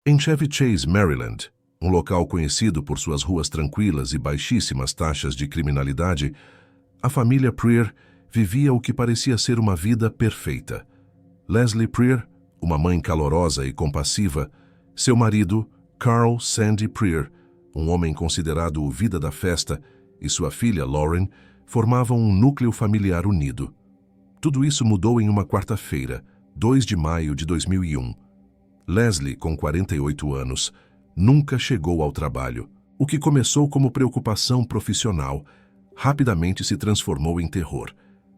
Em Chevy Chase, Maryland, um local conhecido por suas ruas tranquilas e baixíssimas taxas de criminalidade, a família Preer vivia o que parecia ser uma vida perfeita. Leslie Preer, uma mãe calorosa e compassiva, seu marido, Carl Sandy Preer, um homem considerado o vida da festa, e sua filha, Lauren, formavam um núcleo familiar unido. Tudo isso mudou em uma quarta-feira, 2 de maio de 2001. Leslie, com 48 anos, nunca chegou ao trabalho. O que começou como preocupação profissional, rapidamente se transformou em terror.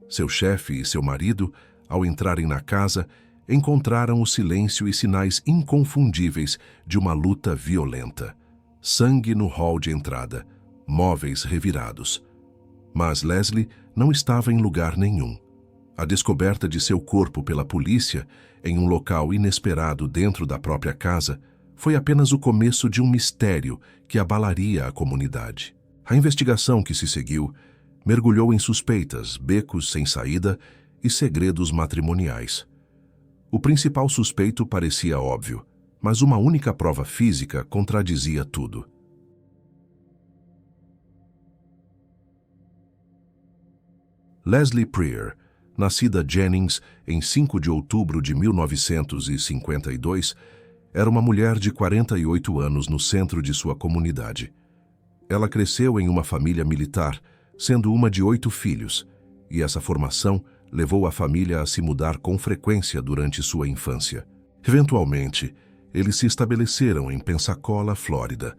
Seu chefe e seu marido, ao entrarem na casa, encontraram o silêncio e sinais inconfundíveis de uma luta violenta. Sangue no hall de entrada, móveis revirados. Mas Leslie não estava em lugar nenhum. A descoberta de seu corpo pela polícia, em um local inesperado dentro da própria casa, foi apenas o começo de um mistério que abalaria a comunidade. A investigação que se seguiu mergulhou em suspeitas, becos sem saída e segredos matrimoniais. O principal suspeito parecia óbvio, mas uma única prova física contradizia tudo. Leslie Preer, nascida Jennings em 5 de outubro de 1952, era uma mulher de 48 anos no centro de sua comunidade. Ela cresceu em uma família militar, sendo uma de 8 filhos, e essa formação levou a família a se mudar com frequência durante sua infância. Eventualmente, eles se estabeleceram em Pensacola, Flórida,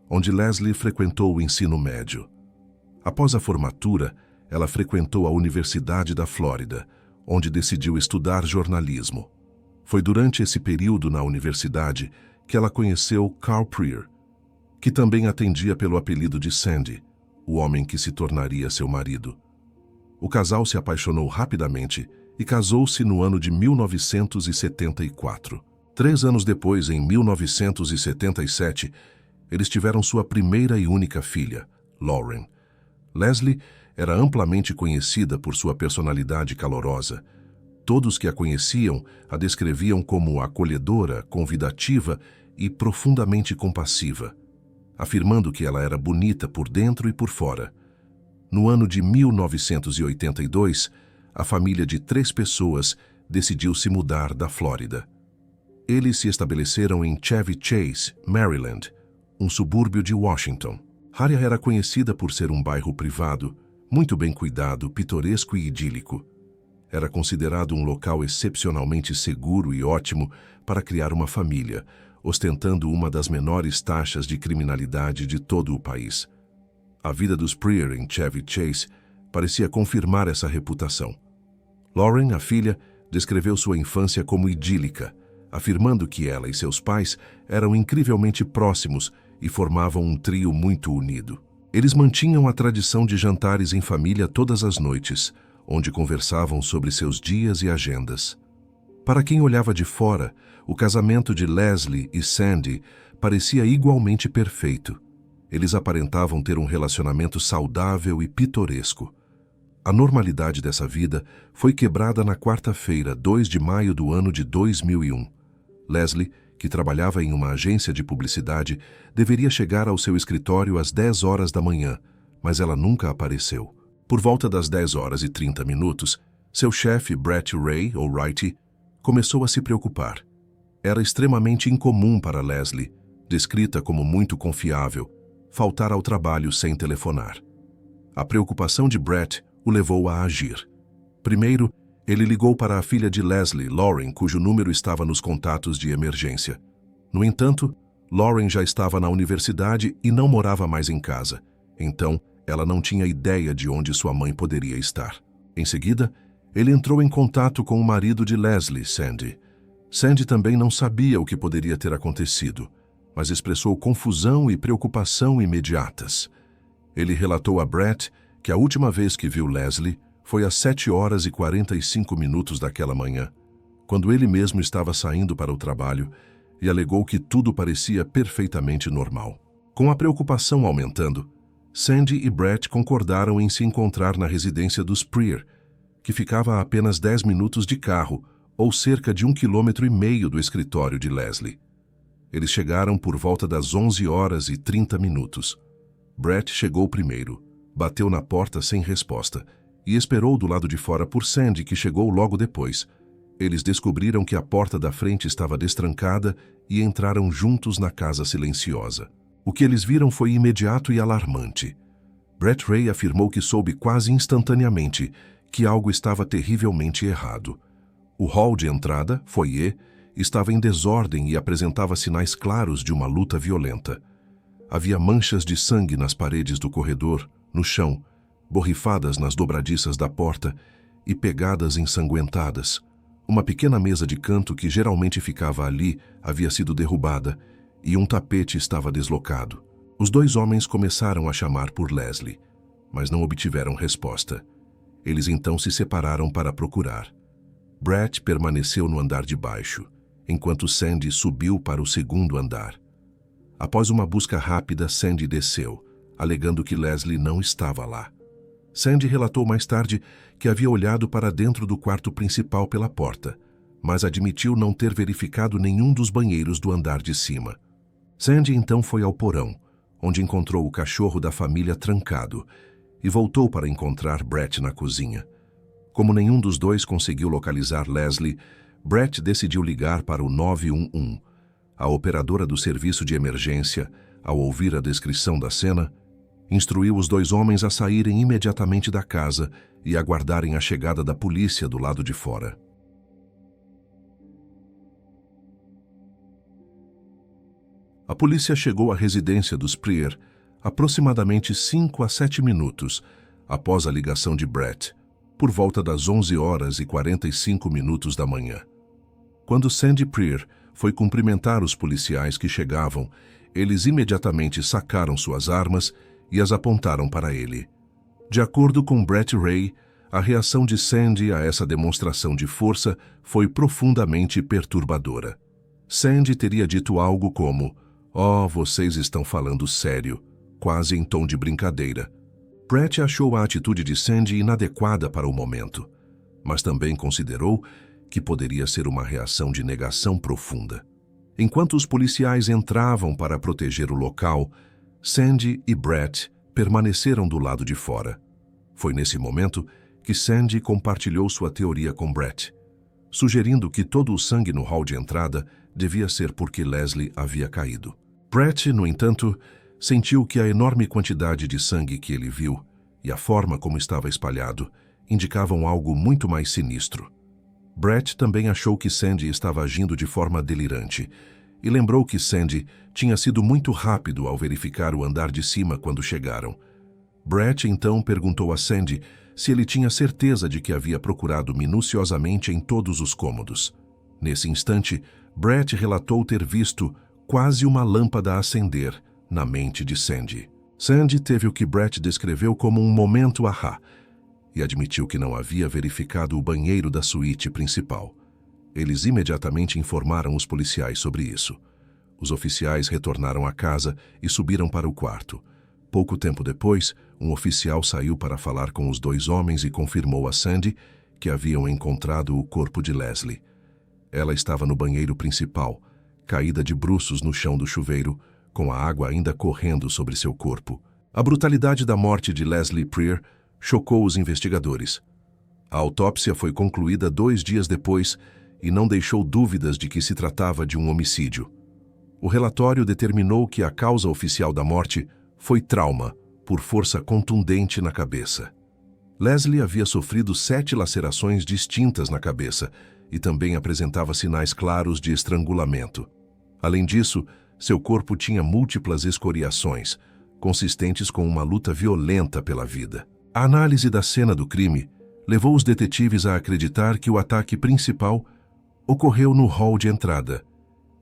onde Leslie frequentou o ensino médio. Após a formatura, ela frequentou a Universidade da Flórida, onde decidiu estudar jornalismo. Foi durante esse período na universidade que ela conheceu Carl Preer, que também atendia pelo apelido de Sandy, o homem que se tornaria seu marido. O casal se apaixonou rapidamente e casou-se no ano de 1974. 3 anos depois, em 1977, eles tiveram sua primeira e única filha, Lauren. Leslie era amplamente conhecida por sua personalidade calorosa. Todos que a conheciam a descreviam como acolhedora, convidativa e profundamente compassiva, afirmando que ela era bonita por dentro e por fora. No ano de 1982, a família de 3 pessoas decidiu se mudar da Flórida. Eles se estabeleceram em Chevy Chase, Maryland, um subúrbio de Washington. A área era conhecida por ser um bairro privado, muito bem cuidado, pitoresco e idílico. Era considerado um local excepcionalmente seguro e ótimo para criar uma família, ostentando uma das menores taxas de criminalidade de todo o país. A vida dos Preer em Chevy Chase parecia confirmar essa reputação. Lauren, a filha, descreveu sua infância como idílica, afirmando que ela e seus pais eram incrivelmente próximos e formavam um trio muito unido. Eles mantinham a tradição de jantares em família todas as noites, onde conversavam sobre seus dias e agendas. Para quem olhava de fora, o casamento de Leslie e Sandy parecia igualmente perfeito. Eles aparentavam ter um relacionamento saudável e pitoresco. A normalidade dessa vida foi quebrada na quarta-feira, 2 de maio do ano de 2001. Leslie, que trabalhava em uma agência de publicidade, deveria chegar ao seu escritório às 10 horas da manhã, mas ela nunca apareceu. Por volta das 10h30, seu chefe, Brett Ray, ou Wright, começou a se preocupar. Era extremamente incomum para Leslie, descrita como muito confiável, faltar ao trabalho sem telefonar. A preocupação de Brett o levou a agir. Primeiro, ele ligou para a filha de Leslie, Lauren, cujo número estava nos contatos de emergência. No entanto, Lauren já estava na universidade e não morava mais em casa. Então, ela não tinha ideia de onde sua mãe poderia estar. Em seguida, ele entrou em contato com o marido de Leslie, Sandy. Sandy também não sabia o que poderia ter acontecido, mas expressou confusão e preocupação imediatas. Ele relatou a Brett que a última vez que viu Leslie foi às 7h45 daquela manhã, quando ele mesmo estava saindo para o trabalho, e alegou que tudo parecia perfeitamente normal. Com a preocupação aumentando, Sandy e Brett concordaram em se encontrar na residência dos Preer, que ficava a apenas 10 minutos de carro, ou cerca de 1,5 km do escritório de Leslie. Eles chegaram por volta das 11h30. Brett chegou primeiro, bateu na porta sem resposta e esperou do lado de fora por Sandy, que chegou logo depois. Eles descobriram que a porta da frente estava destrancada e entraram juntos na casa silenciosa. O que eles viram foi imediato e alarmante. Brett Ray afirmou que soube quase instantaneamente que algo estava terrivelmente errado. O hall de entrada, foyer, estava em desordem e apresentava sinais claros de uma luta violenta. Havia manchas de sangue nas paredes do corredor, no chão, borrifadas nas dobradiças da porta e pegadas ensanguentadas. Uma pequena mesa de canto que geralmente ficava ali havia sido derrubada e um tapete estava deslocado. Os dois homens começaram a chamar por Leslie, mas não obtiveram resposta. Eles então se separaram para procurar. Brett permaneceu no andar de baixo, enquanto Sandy subiu para o segundo andar. Após uma busca rápida, Sandy desceu, alegando que Leslie não estava lá. Sandy relatou mais tarde que havia olhado para dentro do quarto principal pela porta, mas admitiu não ter verificado nenhum dos banheiros do andar de cima. Sandy então foi ao porão, onde encontrou o cachorro da família trancado, e voltou para encontrar Brett na cozinha. Como nenhum dos dois conseguiu localizar Leslie, Brett decidiu ligar para o 911. A operadora do serviço de emergência, ao ouvir a descrição da cena, instruiu os dois homens a saírem imediatamente da casa e aguardarem a chegada da polícia do lado de fora. A polícia chegou à residência dos Prier aproximadamente 5 a 7 minutos após a ligação de Brett, por volta das 11h45 da manhã. Quando Sandy Prier foi cumprimentar os policiais que chegavam, eles imediatamente sacaram suas armas e as apontaram para ele. De acordo com Brett Ray, a reação de Sandy a essa demonstração de força foi profundamente perturbadora. Sandy teria dito algo como: "Oh, vocês estão falando sério", quase em tom de brincadeira. Brett achou a atitude de Sandy inadequada para o momento, mas também considerou que poderia ser uma reação de negação profunda. Enquanto os policiais entravam para proteger o local, Sandy e Brett permaneceram do lado de fora. Foi nesse momento que Sandy compartilhou sua teoria com Brett, sugerindo que todo o sangue no hall de entrada devia ser porque Leslie havia caído. Brett, no entanto, sentiu que a enorme quantidade de sangue que ele viu e a forma como estava espalhado indicavam algo muito mais sinistro. Brett também achou que Sandy estava agindo de forma delirante e lembrou que Sandy tinha sido muito rápido ao verificar o andar de cima quando chegaram. Brett então perguntou a Sandy se ele tinha certeza de que havia procurado minuciosamente em todos os cômodos. Nesse instante, Brett relatou ter visto quase uma lâmpada acender na mente de Sandy. Sandy teve o que Brett descreveu como um momento ahá e admitiu que não havia verificado o banheiro da suíte principal. Eles imediatamente informaram os policiais sobre isso. Os oficiais retornaram à casa e subiram para o quarto. Pouco tempo depois, um oficial saiu para falar com os dois homens e confirmou a Sandy que haviam encontrado o corpo de Leslie. Ela estava no banheiro principal, caída de bruços no chão do chuveiro, com a água ainda correndo sobre seu corpo. A brutalidade da morte de Leslie Prier chocou os investigadores. A autópsia foi concluída 2 dias depois e não deixou dúvidas de que se tratava de um homicídio. O relatório determinou que a causa oficial da morte foi trauma por força contundente na cabeça. Leslie havia sofrido 7 lacerações distintas na cabeça e também apresentava sinais claros de estrangulamento. Além disso, seu corpo tinha múltiplas escoriações, consistentes com uma luta violenta pela vida. A análise da cena do crime levou os detetives a acreditar que o ataque principal ocorreu no hall de entrada.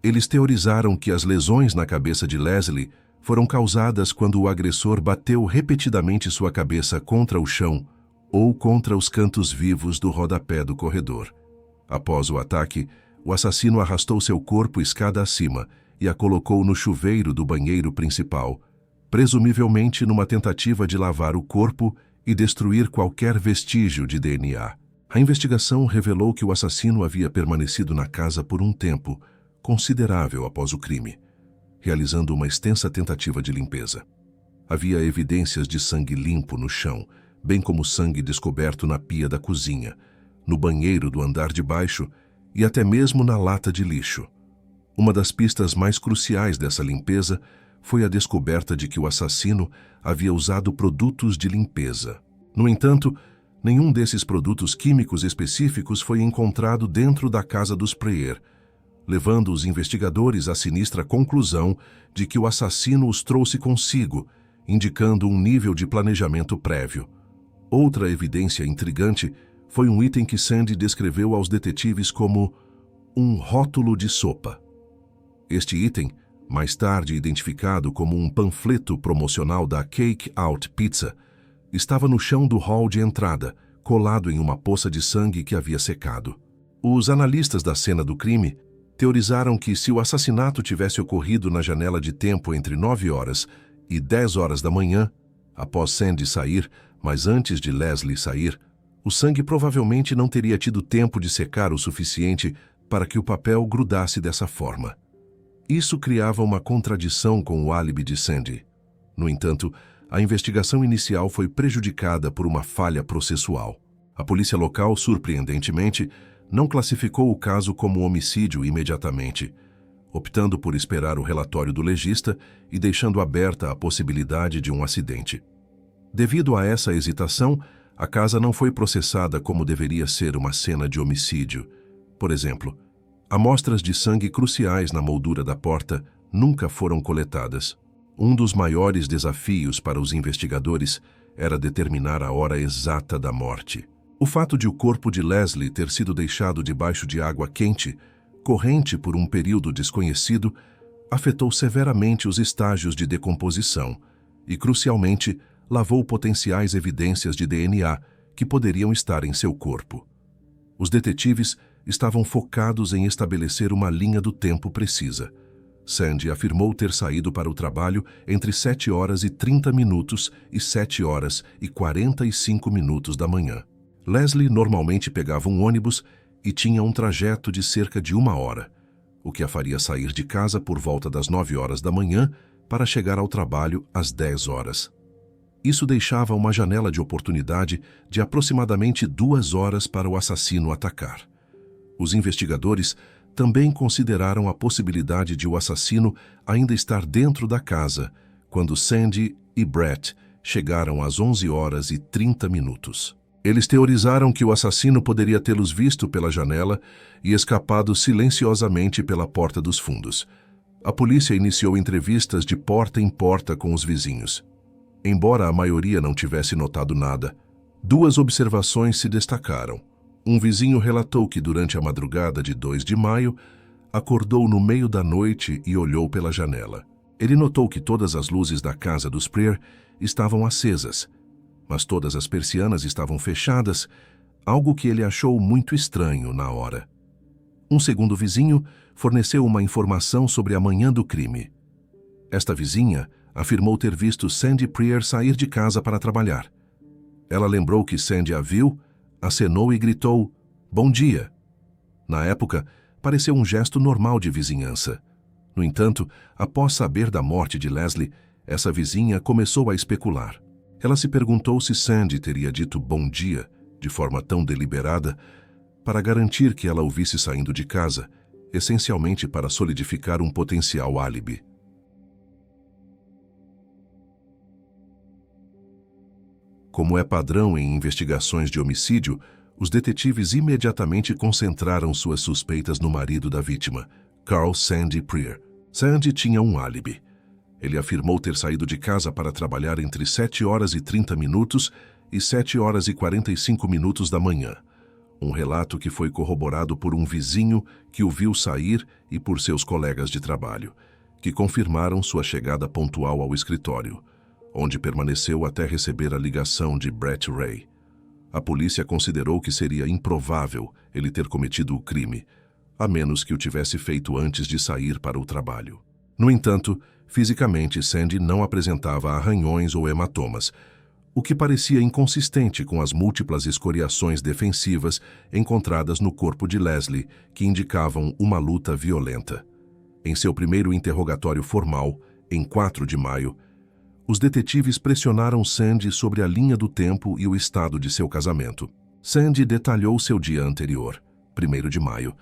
Eles teorizaram que as lesões na cabeça de Leslie foram causadas quando o agressor bateu repetidamente sua cabeça contra o chão ou contra os cantos vivos do rodapé do corredor. Após o ataque, o assassino arrastou seu corpo escada acima e a colocou no chuveiro do banheiro principal, presumivelmente numa tentativa de lavar o corpo e destruir qualquer vestígio de DNA. A investigação revelou que o assassino havia permanecido na casa por um tempo considerável após o crime. realizando uma extensa tentativa de limpeza. Havia evidências de sangue limpo no chão, bem como sangue descoberto na pia da cozinha, no banheiro do andar de baixo e até mesmo na lata de lixo. Uma das pistas mais cruciais dessa limpeza foi a descoberta de que o assassino havia usado produtos de limpeza. No entanto, nenhum desses produtos químicos específicos foi encontrado dentro da casa dos Pryor, levando os investigadores à sinistra conclusão de que o assassino os trouxe consigo, indicando um nível de planejamento prévio. Outra evidência intrigante foi um item que Sandy descreveu aos detetives como um rótulo de sopa. Este item, mais tarde identificado como um panfleto promocional da Cake Out Pizza, estava no chão do hall de entrada, colado em uma poça de sangue que havia secado. Os analistas da cena do crime teorizaram que se o assassinato tivesse ocorrido na janela de tempo entre 9 horas e 10 horas da manhã, após Sandy sair, mas antes de Leslie sair, o sangue provavelmente não teria tido tempo de secar o suficiente para que o papel grudasse dessa forma. Isso criava uma contradição com o álibi de Sandy. No entanto, a investigação inicial foi prejudicada por uma falha processual. A polícia local, surpreendentemente, não classificou o caso como homicídio imediatamente, optando por esperar o relatório do legista e deixando aberta a possibilidade de um acidente. Devido a essa hesitação, a casa não foi processada como deveria ser uma cena de homicídio. Por exemplo, amostras de sangue cruciais na moldura da porta nunca foram coletadas. Um dos maiores desafios para os investigadores era determinar a hora exata da morte. O fato de o corpo de Leslie ter sido deixado debaixo de água quente, corrente por um período desconhecido, afetou severamente os estágios de decomposição e, crucialmente, lavou potenciais evidências de DNA que poderiam estar em seu corpo. Os detetives estavam focados em estabelecer uma linha do tempo precisa. Sandy afirmou ter saído para o trabalho entre 7 horas e 30 minutos e 7 horas e 45 minutos da manhã. Leslie normalmente pegava um ônibus e tinha um trajeto de cerca de 1 hora, o que a faria sair de casa por volta das 9 horas da manhã para chegar ao trabalho às 10 horas. Isso deixava uma janela de oportunidade de aproximadamente 2 horas para o assassino atacar. Os investigadores também consideraram a possibilidade de o assassino ainda estar dentro da casa quando Sandy e Brett chegaram às 11 horas e 30 minutos. Eles teorizaram que o assassino poderia tê-los visto pela janela e escapado silenciosamente pela porta dos fundos. A polícia iniciou entrevistas de porta em porta com os vizinhos. Embora a maioria não tivesse notado nada, 2 observações se destacaram. Um vizinho relatou que durante a madrugada de 2 de maio, acordou no meio da noite e olhou pela janela. Ele notou que todas as luzes da casa dos Pryor estavam acesas, mas todas as persianas estavam fechadas, algo que ele achou muito estranho na hora. Um segundo vizinho forneceu uma informação sobre a manhã do crime. Esta vizinha afirmou ter visto Sandy Pryor sair de casa para trabalhar. Ela lembrou que Sandy a viu, acenou e gritou, "Bom dia!". Na época, pareceu um gesto normal de vizinhança. No entanto, após saber da morte de Leslie, essa vizinha começou a especular. Ela se perguntou se Sandy teria dito bom dia de forma tão deliberada para garantir que ela o visse saindo de casa, essencialmente para solidificar um potencial álibi. Como é padrão em investigações de homicídio, os detetives imediatamente concentraram suas suspeitas no marido da vítima, Carl Sandy Pryor. Sandy tinha um álibi. Ele afirmou ter saído de casa para trabalhar entre 7 horas e 30 minutos e 7 horas e 45 minutos da manhã. Um relato que foi corroborado por um vizinho que o viu sair e por seus colegas de trabalho, que confirmaram sua chegada pontual ao escritório, onde permaneceu até receber a ligação de Brett Ray. A polícia considerou que seria improvável ele ter cometido o crime, a menos que o tivesse feito antes de sair para o trabalho. No entanto, fisicamente Sandy não apresentava arranhões ou hematomas, o que parecia inconsistente com as múltiplas escoriações defensivas encontradas no corpo de Leslie, que indicavam uma luta violenta. Em seu primeiro interrogatório formal, em 4 de maio, os detetives pressionaram Sandy sobre a linha do tempo e o estado de seu casamento. Sandy detalhou seu dia anterior, 1º de maio,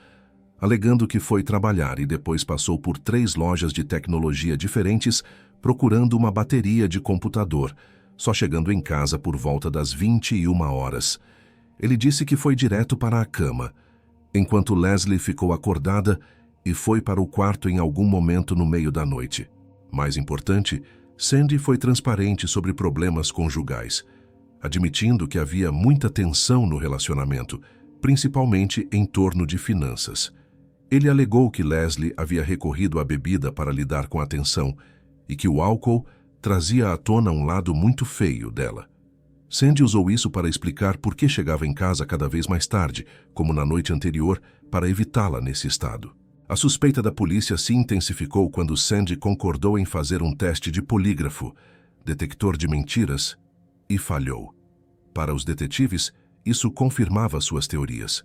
alegando que foi trabalhar e depois passou por 3 lojas de tecnologia diferentes procurando uma bateria de computador, só chegando em casa por volta das 21 horas. Ele disse que foi direto para a cama, enquanto Leslie ficou acordada e foi para o quarto em algum momento no meio da noite. Mais importante, Sandy foi transparente sobre problemas conjugais, admitindo que havia muita tensão no relacionamento, principalmente em torno de finanças. Ele alegou que Leslie havia recorrido à bebida para lidar com a tensão e que o álcool trazia à tona um lado muito feio dela. Sandy usou isso para explicar por que chegava em casa cada vez mais tarde, como na noite anterior, para evitá-la nesse estado. A suspeita da polícia se intensificou quando Sandy concordou em fazer um teste de polígrafo, detector de mentiras, e falhou. Para os detetives, isso confirmava suas teorias.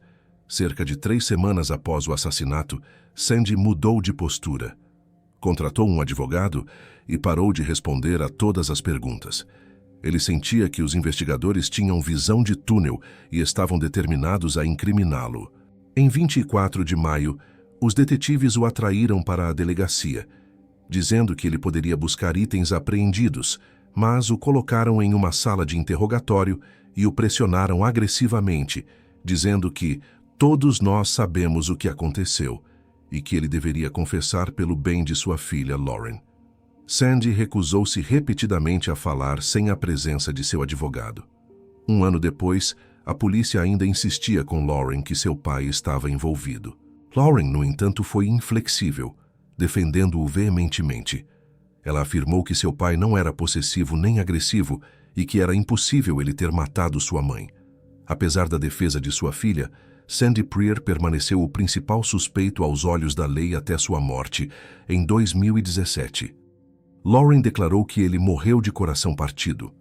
Cerca de 3 semanas após o assassinato, Sandy mudou de postura. Contratou um advogado e parou de responder a todas as perguntas. Ele sentia que os investigadores tinham visão de túnel e estavam determinados a incriminá-lo. Em 24 de maio, os detetives o atraíram para a delegacia, dizendo que ele poderia buscar itens apreendidos, mas o colocaram em uma sala de interrogatório e o pressionaram agressivamente, dizendo que todos nós sabemos o que aconteceu e que ele deveria confessar pelo bem de sua filha Lauren. Sandy recusou-se repetidamente a falar sem a presença de seu advogado. 1 ano depois, a polícia ainda insistia com Lauren que seu pai estava envolvido. Lauren, no entanto, foi inflexível, defendendo-o veementemente. Ela afirmou que seu pai não era possessivo nem agressivo e que era impossível ele ter matado sua mãe. Apesar da defesa de sua filha, Sandy Preer permaneceu o principal suspeito aos olhos da lei até sua morte, em 2017. Lauren declarou que ele morreu de coração partido.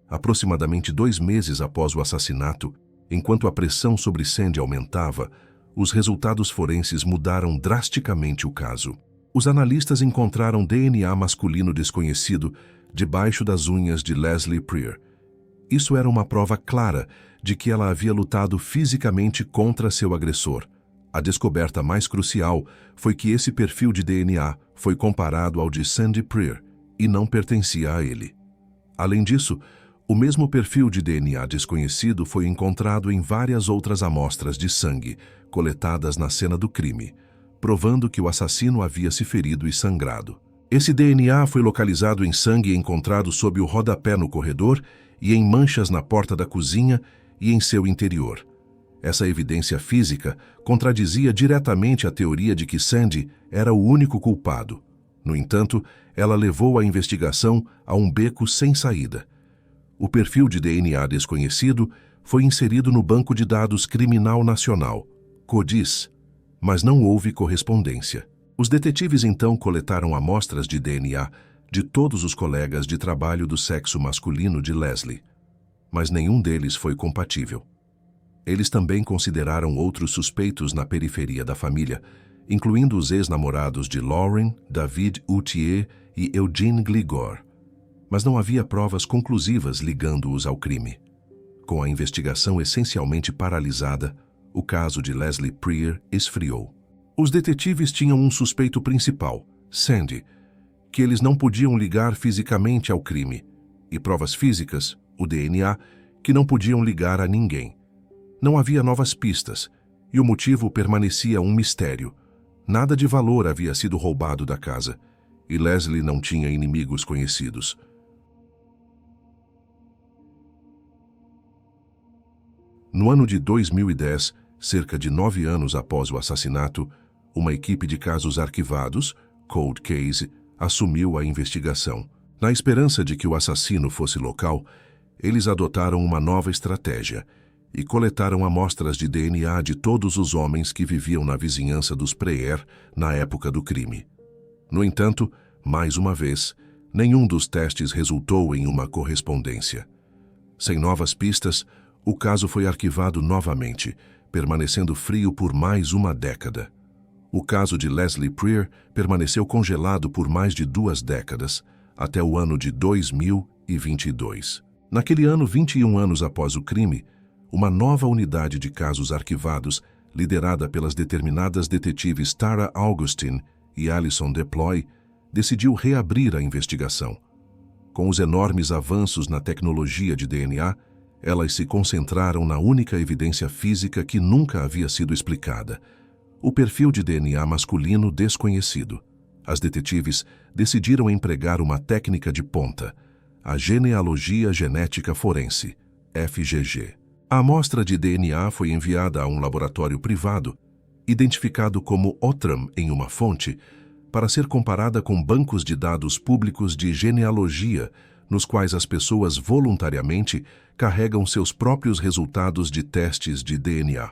Aproximadamente 2 meses após o assassinato, enquanto a pressão sobre Sandy aumentava, os resultados forenses mudaram drasticamente o caso. Os analistas encontraram DNA masculino desconhecido debaixo das unhas de Leslie Preer. Isso era uma prova clara de que ela havia lutado fisicamente contra seu agressor. A descoberta mais crucial foi que esse perfil de DNA foi comparado ao de Sandy Preer e não pertencia a ele. Além disso, o mesmo perfil de DNA desconhecido foi encontrado em várias outras amostras de sangue coletadas na cena do crime, provando que o assassino havia se ferido e sangrado. Esse DNA foi localizado em sangue encontrado sob o rodapé no corredor e em manchas na porta da cozinha e em seu interior. Essa evidência física contradizia diretamente a teoria de que Sandy era o único culpado. No entanto, ela levou a investigação a um beco sem saída. O perfil de DNA desconhecido foi inserido no Banco de Dados Criminal Nacional, CODIS, mas não houve correspondência. Os detetives então coletaram amostras de DNA de todos os colegas de trabalho do sexo masculino de Leslie, mas nenhum deles foi compatível. Eles também consideraram outros suspeitos na periferia da família, incluindo os ex-namorados de Lauren, David Outhier e Eugene Gligor, mas não havia provas conclusivas ligando-os ao crime. Com a investigação essencialmente paralisada, o caso de Leslie Preer esfriou. Os detetives tinham um suspeito principal, Sandy, que eles não podiam ligar fisicamente ao crime, e provas físicas, o DNA, que não podiam ligar a ninguém. Não havia novas pistas, e o motivo permanecia um mistério. Nada de valor havia sido roubado da casa, e Leslie não tinha inimigos conhecidos. No ano de 2010, cerca de 9 anos após o assassinato, uma equipe de casos arquivados, Cold Case, assumiu a investigação. Na esperança de que o assassino fosse local, eles adotaram uma nova estratégia e coletaram amostras de DNA de todos os homens que viviam na vizinhança dos Preer na época do crime. No entanto, mais uma vez, nenhum dos testes resultou em uma correspondência. Sem novas pistas, o caso foi arquivado novamente, permanecendo frio por mais uma década. O caso de Leslie Prior permaneceu congelado por mais de 2 décadas, até o ano de 2022. Naquele ano, 21 anos após o crime, uma nova unidade de casos arquivados, liderada pelas determinadas detetives Tara Augustine e Alison Deploy, decidiu reabrir a investigação. Com os enormes avanços na tecnologia de DNA, elas se concentraram na única evidência física que nunca havia sido explicada: o perfil de DNA masculino desconhecido. As detetives decidiram empregar uma técnica de ponta, a genealogia genética forense, FGG. A amostra de DNA foi enviada a um laboratório privado, identificado como Outram em uma fonte, para ser comparada com bancos de dados públicos de genealogia, nos quais as pessoas voluntariamente carregam seus próprios resultados de testes de DNA.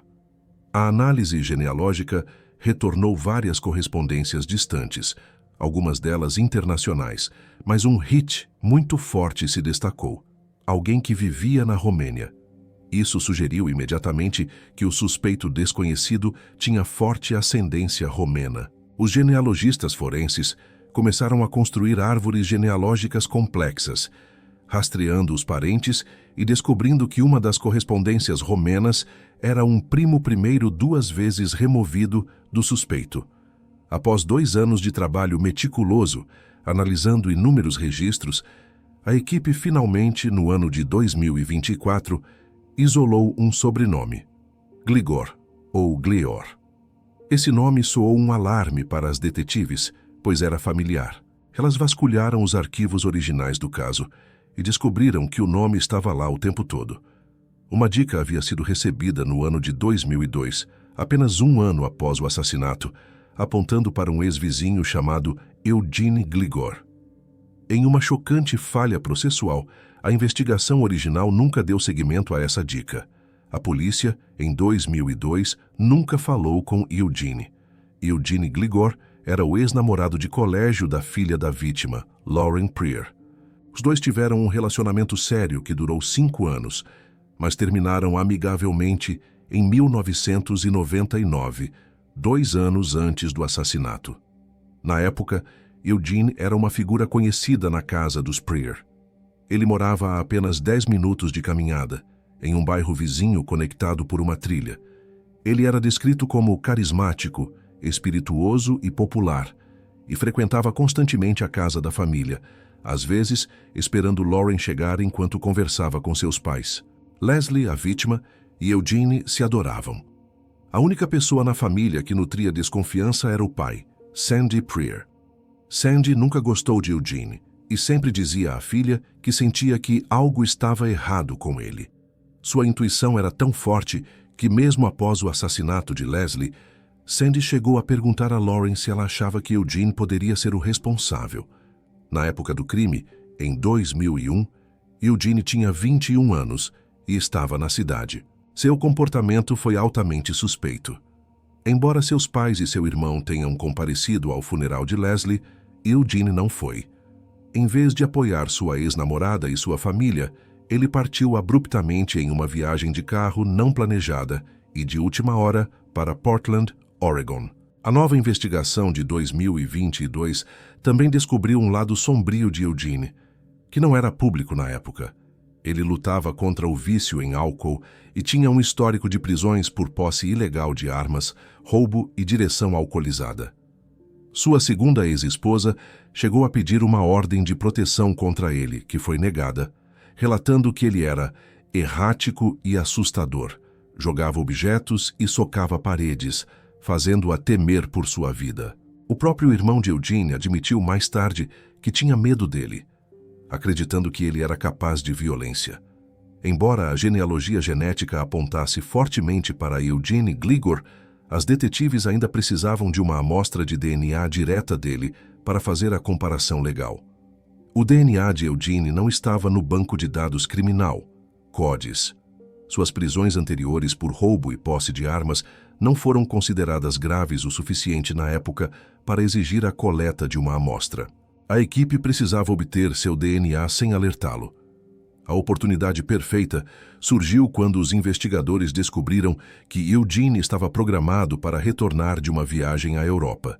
A análise genealógica retornou várias correspondências distantes, algumas delas internacionais, mas um hit muito forte se destacou: alguém que vivia na Romênia. Isso sugeriu imediatamente que o suspeito desconhecido tinha forte ascendência romena. Os genealogistas forenses começaram a construir árvores genealógicas complexas, rastreando os parentes e descobrindo que uma das correspondências romenas era um primo primeiro 2 vezes removido do suspeito. Após 2 anos de trabalho meticuloso, analisando inúmeros registros, a equipe finalmente, no ano de 2024, isolou um sobrenome: Gligor, ou Glior. Esse nome soou um alarme para as detetives, pois era familiar. Elas vasculharam os arquivos originais do caso e descobriram que o nome estava lá o tempo todo. Uma dica havia sido recebida no ano de 2002, apenas 1 ano após o assassinato, apontando para um ex-vizinho chamado Eugene Gligor. Em uma chocante falha processual, a investigação original nunca deu seguimento a essa dica. A polícia, em 2002, nunca falou com Eugene. Eugene Gligor era o ex-namorado de colégio da filha da vítima, Lauren Prior. Os dois tiveram um relacionamento sério que durou 5 anos, mas terminaram amigavelmente em 1999, 2 anos antes do assassinato. Na época, Eugene era uma figura conhecida na casa dos Prior. Ele morava a apenas 10 minutos de caminhada, em um bairro vizinho conectado por uma trilha. Ele era descrito como carismático, espirituoso e popular, e frequentava constantemente a casa da família, às vezes esperando Lauren chegar enquanto conversava com seus pais. Leslie, a vítima, e Eugene se adoravam. A única pessoa na família que nutria desconfiança era o pai, Sandy Prior. Sandy nunca gostou de Eugene e sempre dizia à filha que sentia que algo estava errado com ele. Sua intuição era tão forte que, mesmo após o assassinato de Leslie, Sandy chegou a perguntar a Lauren se ela achava que Eugene poderia ser o responsável. Na época do crime, em 2001, Eugene tinha 21 anos e estava na cidade. Seu comportamento foi altamente suspeito. Embora seus pais e seu irmão tenham comparecido ao funeral de Leslie, Eugene não foi. Em vez de apoiar sua ex-namorada e sua família, ele partiu abruptamente em uma viagem de carro não planejada e de última hora para Portland, Oregon. A nova investigação de 2022 também descobriu um lado sombrio de Eugene, que não era público na época. Ele lutava contra o vício em álcool e tinha um histórico de prisões por posse ilegal de armas, roubo e direção alcoolizada. Sua segunda ex-esposa chegou a pedir uma ordem de proteção contra ele, que foi negada, relatando que ele era errático e assustador, jogava objetos e socava paredes, fazendo-a temer por sua vida. O próprio irmão de Eugene admitiu mais tarde que tinha medo dele, acreditando que ele era capaz de violência. Embora a genealogia genética apontasse fortemente para Eugene Gligor, as detetives ainda precisavam de uma amostra de DNA direta dele para fazer a comparação legal. O DNA de Eugene não estava no banco de dados criminal, CODIS. Suas prisões anteriores por roubo e posse de armas não foram consideradas graves o suficiente na época para exigir a coleta de uma amostra. A equipe precisava obter seu DNA sem alertá-lo. A oportunidade perfeita surgiu quando os investigadores descobriram que Eugene estava programado para retornar de uma viagem à Europa.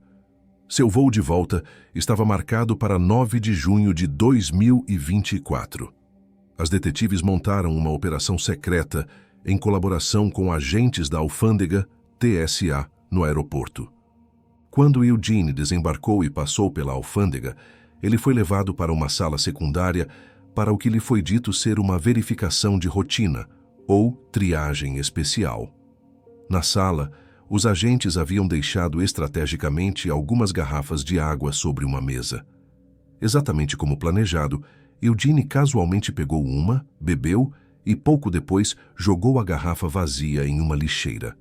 Seu voo de volta estava marcado para 9 de junho de 2024. As detetives montaram uma operação secreta em colaboração com agentes da alfândega TSA no aeroporto. Quando Eugene desembarcou e passou pela alfândega, ele foi levado para uma sala secundária para o que lhe foi dito ser uma verificação de rotina ou triagem especial. Na sala, os agentes haviam deixado estrategicamente algumas garrafas de água sobre uma mesa. Exatamente como planejado, Eugene casualmente pegou uma, bebeu e pouco depois jogou a garrafa vazia em uma lixeira.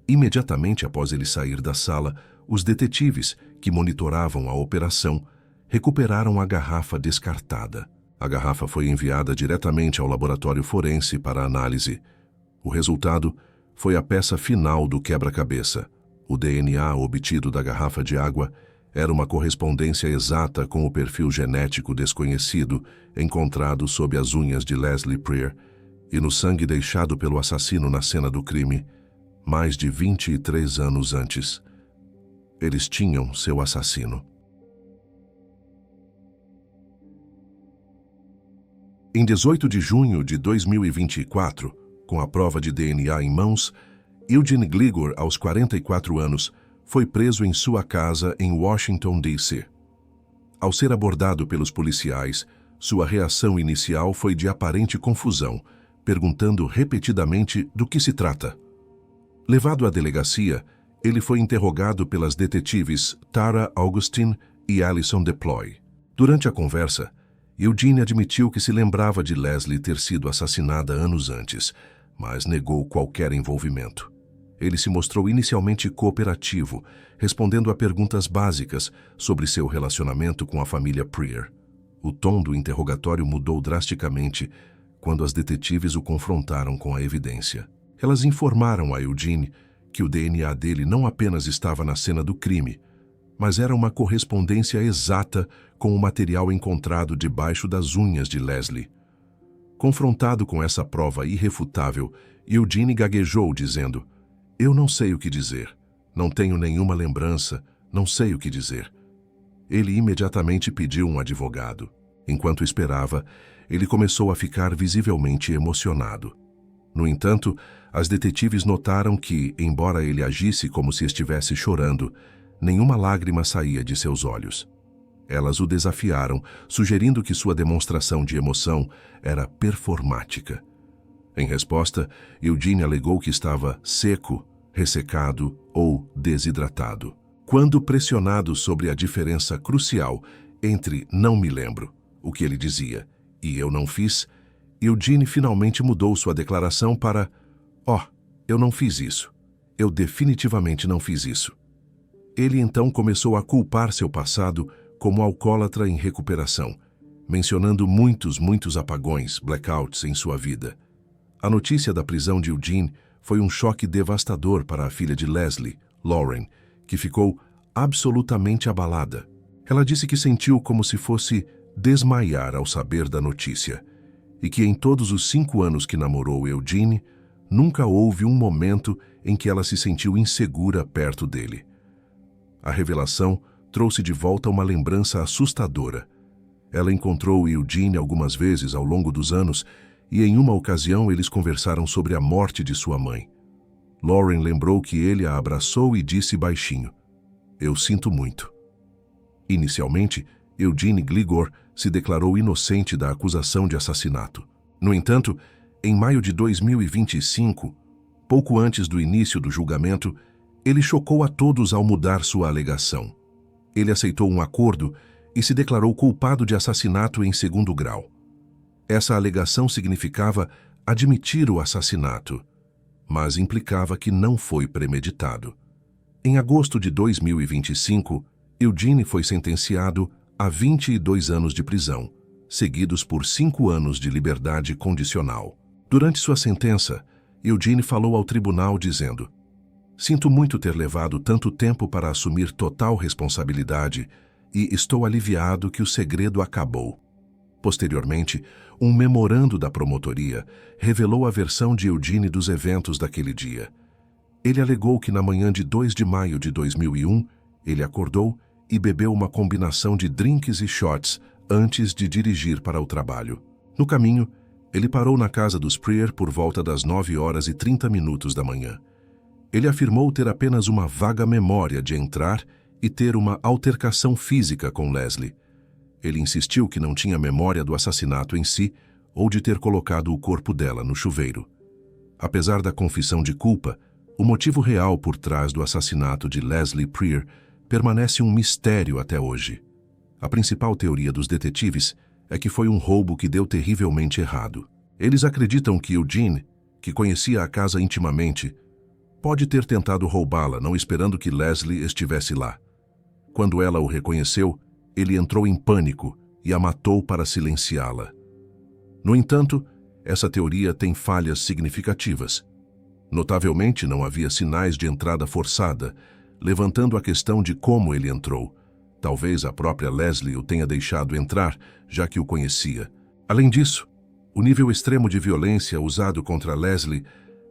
Imediatamente após ele sair da sala, os detetives, que monitoravam a operação, recuperaram a garrafa descartada. A garrafa foi enviada diretamente ao laboratório forense para análise. O resultado foi a peça final do quebra-cabeça. O DNA obtido da garrafa de água era uma correspondência exata com o perfil genético desconhecido encontrado sob as unhas de Leslie Prior e no sangue deixado pelo assassino na cena do crime, mais de 23 anos antes. Eles tinham seu assassino. Em 18 de junho de 2024, com a prova de DNA em mãos, Eugene Gligor, aos 44 anos, foi preso em sua casa em Washington, D.C. Ao ser abordado pelos policiais, sua reação inicial foi de aparente confusão, perguntando repetidamente do que se trata. Levado à delegacia, ele foi interrogado pelas detetives Tara Augustine e Alison Deploy. Durante a conversa, Eugene admitiu que se lembrava de Leslie ter sido assassinada anos antes, mas negou qualquer envolvimento. Ele se mostrou inicialmente cooperativo, respondendo a perguntas básicas sobre seu relacionamento com a família Prior. O tom do interrogatório mudou drasticamente quando as detetives o confrontaram com a evidência. Elas informaram a Eugene que o DNA dele não apenas estava na cena do crime, mas era uma correspondência exata com o material encontrado debaixo das unhas de Leslie. Confrontado com essa prova irrefutável, Eugene gaguejou, dizendo: "Eu não sei o que dizer. Não tenho nenhuma lembrança, não sei o que dizer." Ele imediatamente pediu um advogado. Enquanto esperava, ele começou a ficar visivelmente emocionado. No entanto, as detetives notaram que, embora ele agisse como se estivesse chorando, nenhuma lágrima saía de seus olhos. Elas o desafiaram, sugerindo que sua demonstração de emoção era performática. Em resposta, Eugene alegou que estava seco, ressecado ou desidratado. Quando pressionado sobre a diferença crucial entre "não me lembro", o que ele dizia, e "eu não fiz", Eugene finalmente mudou sua declaração para eu não fiz isso. Eu definitivamente não fiz isso." Ele então começou a culpar seu passado como alcoólatra em recuperação, mencionando muitos apagões, blackouts em sua vida. A notícia da prisão de Eugene foi um choque devastador para a filha de Leslie, Lauren, que ficou absolutamente abalada. Ela disse que sentiu como se fosse desmaiar ao saber da notícia, e que em todos os 5 anos que namorou Eugene, nunca houve um momento em que ela se sentiu insegura perto dele. A revelação trouxe de volta uma lembrança assustadora. Ela encontrou Eugene algumas vezes ao longo dos anos e em uma ocasião eles conversaram sobre a morte de sua mãe. Lauren lembrou que ele a abraçou e disse baixinho: "Eu sinto muito." Inicialmente, Eugene Gligor se declarou inocente da acusação de assassinato. No entanto, em maio de 2025, pouco antes do início do julgamento, ele chocou a todos ao mudar sua alegação. Ele aceitou um acordo e se declarou culpado de assassinato em 2º grau. Essa alegação significava admitir o assassinato, mas implicava que não foi premeditado. Em agosto de 2025, Eugene foi sentenciado a 22 anos de prisão, seguidos por 5 anos de liberdade condicional. Durante sua sentença, Eugene falou ao tribunal dizendo: "Sinto muito ter levado tanto tempo para assumir total responsabilidade e estou aliviado que o segredo acabou." Posteriormente, um memorando da promotoria revelou a versão de Eugene dos eventos daquele dia. Ele alegou que na manhã de 2 de maio de 2001, ele acordou e bebeu uma combinação de drinks e shots antes de dirigir para o trabalho. No caminho, ele parou na casa dos Prier por volta das 9h30 da manhã. Ele afirmou ter apenas uma vaga memória de entrar e ter uma altercação física com Leslie. Ele insistiu que não tinha memória do assassinato em si ou de ter colocado o corpo dela no chuveiro. Apesar da confissão de culpa, o motivo real por trás do assassinato de Leslie Prier permanece um mistério até hoje. A principal teoria dos detetives é que foi um roubo que deu terrivelmente errado. Eles acreditam que Eugene, que conhecia a casa intimamente, pode ter tentado roubá-la, não esperando que Leslie estivesse lá. Quando ela o reconheceu, ele entrou em pânico e a matou para silenciá-la. No entanto, essa teoria tem falhas significativas. Notavelmente, não havia sinais de entrada forçada, levantando a questão de como ele entrou. Talvez a própria Leslie o tenha deixado entrar, já que o conhecia. Além disso, o nível extremo de violência usado contra Leslie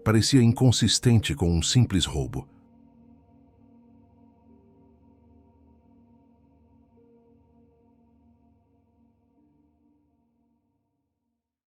parecia inconsistente com um simples roubo.